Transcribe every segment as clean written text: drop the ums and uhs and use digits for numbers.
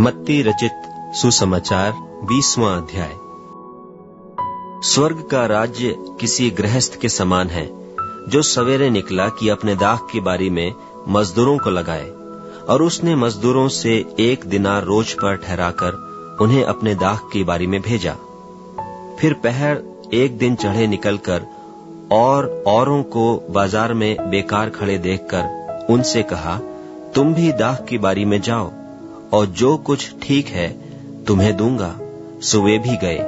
मत्ती रचित सुसमाचार 20वां अध्याय। स्वर्ग का राज्य किसी गृहस्थ के समान है जो सवेरे निकला कि अपने दाख की बारी में मजदूरों को लगाए, और उसने मजदूरों से 1 दिनार रोज पर ठहराकर उन्हें अपने दाख की बारी में भेजा। फिर पहर 1 दिन चढ़े निकलकर और औरों को बाजार में बेकार खड़े देखकर उनसे कहा, तुम भी दाख की बारी में जाओ और जो कुछ ठीक है तुम्हें दूंगा। सो वे भी गए।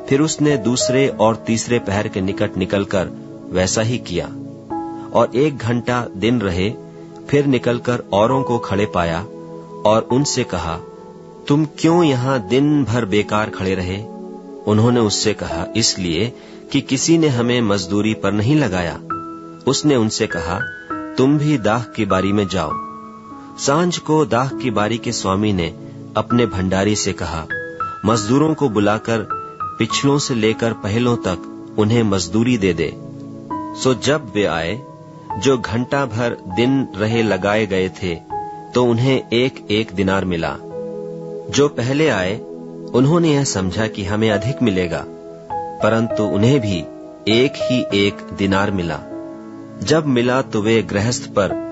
फिर उसने दूसरे और तीसरे पहर के निकट निकलकर वैसा ही किया, और 1 घंटा दिन रहे। फिर निकलकर औरों को खड़े पाया और उनसे कहा, तुम क्यों यहाँ दिन भर बेकार खड़े रहे? उन्होंने उससे कहा, इसलिए कि किसी ने हमें मजदूरी पर नहीं लगाया। उसने उनसे कहा, तुम भी दाख की बारी में जाओ। सांझ को दाख की बारी के स्वामी ने अपने भंडारी से कहा, मजदूरों को बुलाकर पिछलों से लेकर पहलों तक उन्हें मजदूरी दे दे। सो जब वे आए, जो घंटा भर दिन रहे लगाए गए थे, तो उन्हें 1-1 दिनार मिला। जो पहले आए उन्होंने यह समझा कि हमें अधिक मिलेगा, परंतु उन्हें भी 1 दिनार मिला। जब मिला तो वे गृहस्थ पर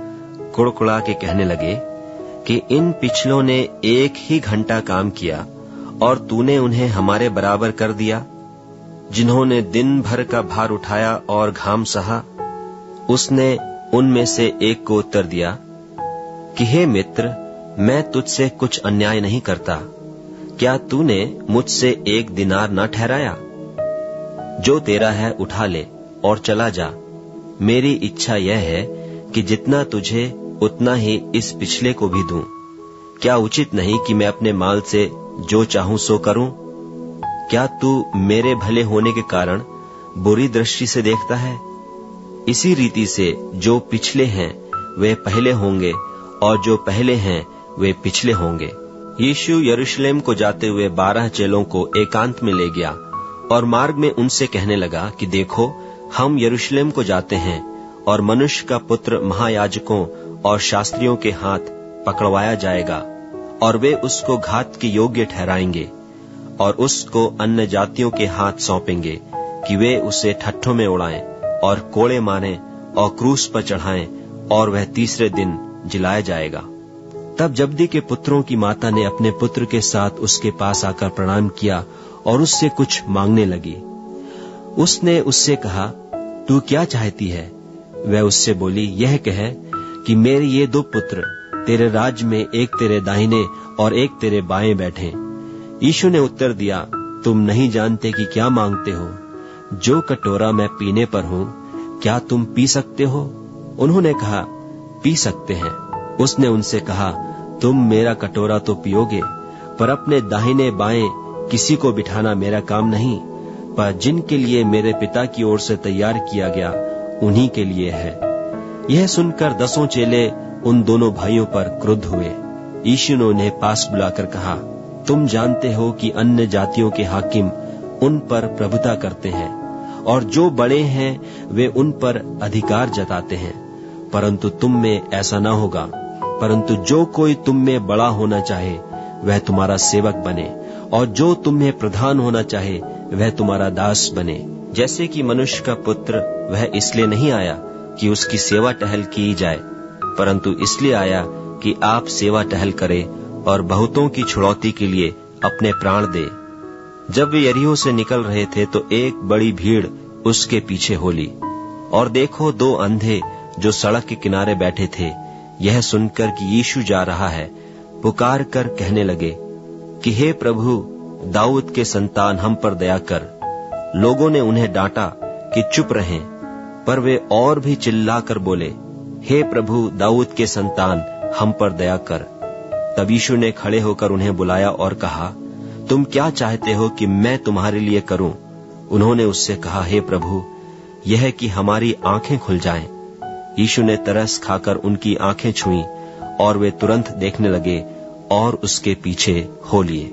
कुड़कुड़ा के कहने लगे कि इन पिछलों ने 1 घंटा काम किया और तूने उन्हें हमारे बराबर कर दिया, जिन्होंने दिन भर का भार उठाया और घाम सहा। उसने उनमें से एक को उत्तर दिया कि हे मित्र, मैं तुझसे कुछ अन्याय नहीं करता। क्या तूने मुझसे 1 दिनार न ठहराया? जो तेरा है उठा ले और चला जा। मेरी इच्छा यह है कि जितना तुझे उतना ही इस पिछले को भी दूं। क्या उचित नहीं कि मैं अपने माल से जो चाहूं सो करूं? क्या तू मेरे भले होने के कारण बुरी दृष्टि से देखता है? इसी रीति से जो पिछले हैं वे पहले होंगे, और जो पहले हैं वे पिछले होंगे। यीशु यरूशलेम को जाते हुए 12 चेलों को एकांत में ले गया और मार्ग में उनसे कहने लगा कि देखो, हम यरूशलेम को जाते हैं, और मनुष्य का पुत्र महायाजकों और शास्त्रियों के हाथ पकड़वाया जाएगा, और वे उसको घात के योग्य ठहराएंगे, और उसको अन्य जातियों के हाथ सौंपेंगे कि वे उसे ठट्ठों में उड़ाएं और कोड़े मारें और क्रूस पर चढ़ाएं, और वह तीसरे दिन जिलाया जाएगा। तब जब्दी के पुत्रों की माता ने अपने पुत्र के साथ उसके पास आकर प्रणाम किया और उससे कुछ मांगने लगी। उसने उससे कहा, तू क्या चाहती है? वह उससे बोली, यह कह कि मेरे ये 2 पुत्र तेरे राज्य में, एक तेरे दाहिने और एक तेरे बाएं बैठे। यीशु ने उत्तर दिया, तुम नहीं जानते कि क्या मांगते हो। जो कटोरा मैं पीने पर हूं, क्या तुम पी सकते हो? उन्होंने कहा, पी सकते हैं। उसने उनसे कहा, तुम मेरा कटोरा तो पियोगे, पर अपने दाहिने बाएं किसी को बिठाना मेरा काम नहीं, पर जिनके लिए मेरे पिता की ओर से तैयार किया गया उन्हीं के लिए है। यह सुनकर 10 चेले उन दोनों भाइयों पर क्रुद्ध हुए। यीशु ने उन्हें पास बुलाकर कहा, तुम जानते हो कि अन्य जातियों के हाकिम उन पर प्रभुता करते हैं, और जो बड़े हैं वे उन पर अधिकार जताते हैं, परंतु तुम में ऐसा न होगा। परंतु जो कोई तुम में बड़ा होना चाहे वह तुम्हारा सेवक बने, और जो तुम्हें प्रधान होना चाहे वह तुम्हारा दास बने। जैसे कि मनुष्य का पुत्र वह इसलिए नहीं आया कि उसकी सेवा टहल की जाए, परंतु इसलिए आया कि आप सेवा टहल करे और बहुतों की छुड़ौती के लिए अपने प्राण दे। जब वे यरीहो से निकल रहे थे तो एक बड़ी भीड़ उसके पीछे हो ली, और देखो 2 अंधे जो सड़क के किनारे बैठे थे, यह सुनकर कि यीशु जा रहा है, पुकार कर कहने लगे कि हे प्रभु, दाऊद के संतान हम पर दया कर। लोगों ने उन्हें डांटा कि चुप रहें, पर वे और भी चिल्लाकर बोले, हे प्रभु, दाऊद के संतान हम पर दया कर। तब यीशु ने खड़े होकर उन्हें बुलाया और कहा, तुम क्या चाहते हो कि मैं तुम्हारे लिए करूं? उन्होंने उससे कहा, हे प्रभु, यह कि हमारी आंखें खुल जाएं। यीशु ने तरस खाकर उनकी आंखें छुईं, और वे तुरंत देखने लगे और उसके पीछे हो लिए।